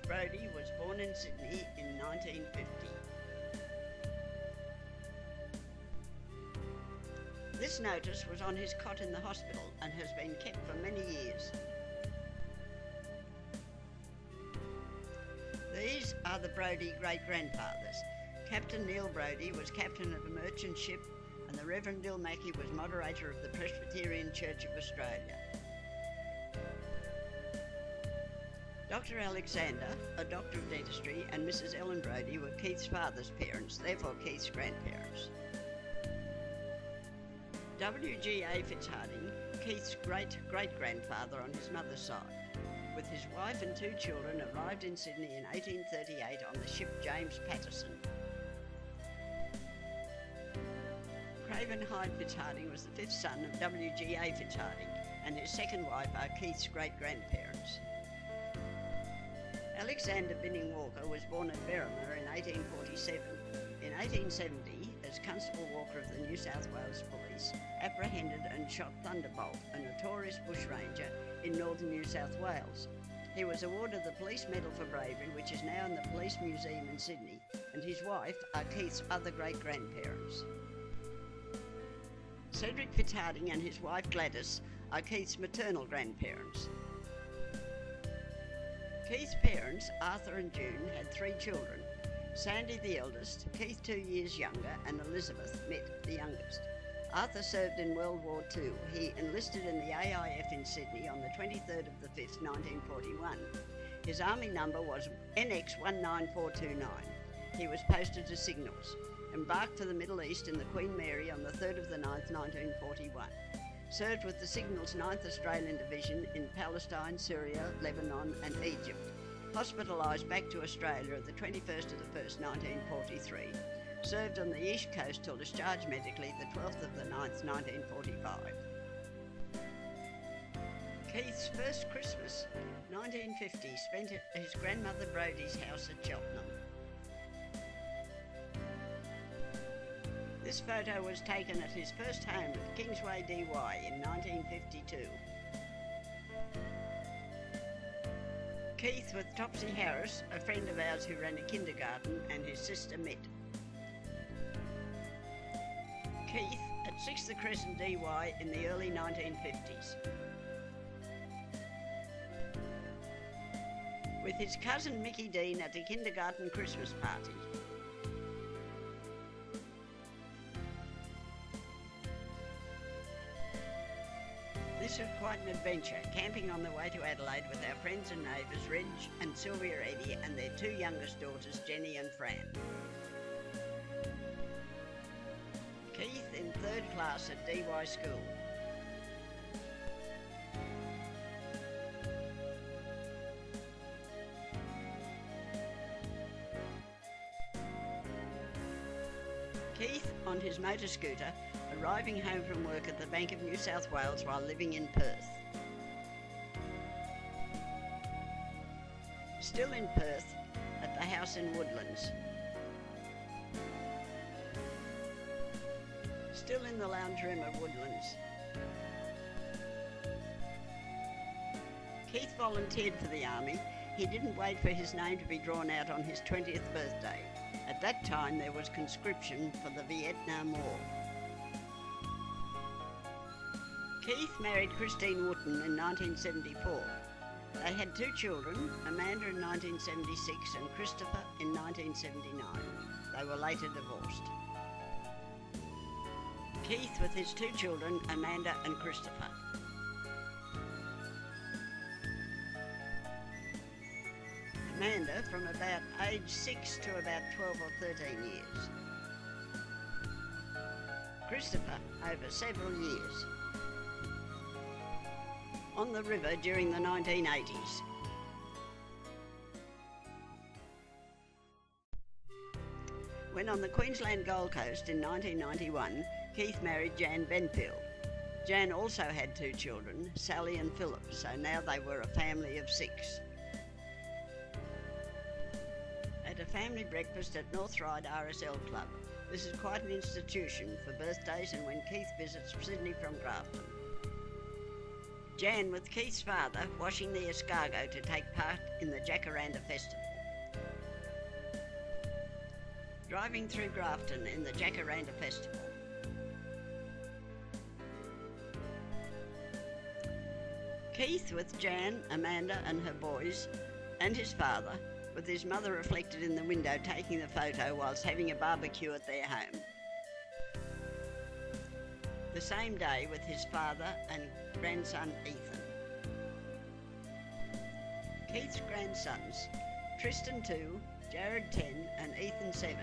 Brodie was born in Sydney in 1950. This notice was on his cot in the hospital and has been kept for many years. These are the Brodie great-grandfathers. Captain Neil Brodie was captain of a merchant ship, and the Reverend Dill Mackey was moderator of the Presbyterian Church of Australia. Dr. Alexander, a doctor of dentistry, and Mrs. Ellen Brodie were Keith's father's parents, therefore Keith's grandparents. W.G.A. Fitzharding, Keith's great-great-grandfather on his mother's side, with his wife and two children, arrived in Sydney in 1838 on the ship James Patterson. Craven Hyde Fitzharding was the fifth son of W.G.A. Fitzharding, and his second wife are Keith's great-grandparents. Alexander Binning Walker was born at Berrima in 1847. In 1870, as Constable Walker of the New South Wales Police, apprehended and shot Thunderbolt, a notorious bushranger in northern New South Wales. He was awarded the Police Medal for Bravery, which is now in the Police Museum in Sydney, and his wife are Keith's other great-grandparents. Cedric Fitzharding and his wife Gladys are Keith's maternal grandparents. Keith's parents, Arthur and June, had three children: Sandy the eldest, Keith 2 years younger, and Elizabeth, Mitt, the youngest. Arthur served in World War II. He enlisted in the AIF in Sydney on the 23rd of the 5th, 1941. His army number was NX 19429. He was posted to signals. Embarked for the Middle East in the Queen Mary on the 3rd of the 9th, 1941. Served with the Signals 9th Australian Division in Palestine, Syria, Lebanon and Egypt. Hospitalised back to Australia at the 21st of the 1st, 1943. Served on the East Coast till discharged medically the 12th of the 9th, 1945. Keith's first Christmas, 1950, spent at his grandmother Brodie's house at Cheltenham. This photo was taken at his first home at Kingsway DY in 1952. Keith with Topsy Harris, a friend of ours who ran a kindergarten, and his sister Mitt. Keith at 6th Crescent DY in the early 1950s. With his cousin Mickey Dean at the kindergarten Christmas party. This was quite an adventure, camping on the way to Adelaide with our friends and neighbours Reg and Sylvia Eddy and their two youngest daughters Jenny and Fran. Keith in 3rd class at DY school. Keith on his motor scooter, arriving home from work at the Bank of New South Wales while living in Perth. Still in Perth, at the house in Woodlands. Still in the lounge room of Woodlands. Keith volunteered for the army. He didn't wait for his name to be drawn out on his 20th birthday. At that time there was conscription for the Vietnam War. Keith married Christine Wooten in 1974. They had two children, Amanda in 1976 and Christopher in 1979. They were later divorced. Keith with his two children, Amanda and Christopher. Amanda from about age 6 to about 12 or 13 years. Christopher over several years. On the river during the 1980s. When on the Queensland Gold Coast in 1991, Keith married Jan Benfield. Jan also had two children, Sally and Philip, so now they were a family of 6. At a family breakfast at North Ryde RSL Club. This is quite an institution for birthdays and when Keith visits Sydney from Grafton. Jan with Keith's father washing the escargot to take part in the Jacaranda Festival. Driving through Grafton in the Jacaranda Festival. Keith with Jan, Amanda and her boys and his father, with his mother reflected in the window taking the photo whilst having a barbecue at their home. The same day with his father and grandson Ethan. Keith's grandsons, Tristan 2, Jared 10 and Ethan 7,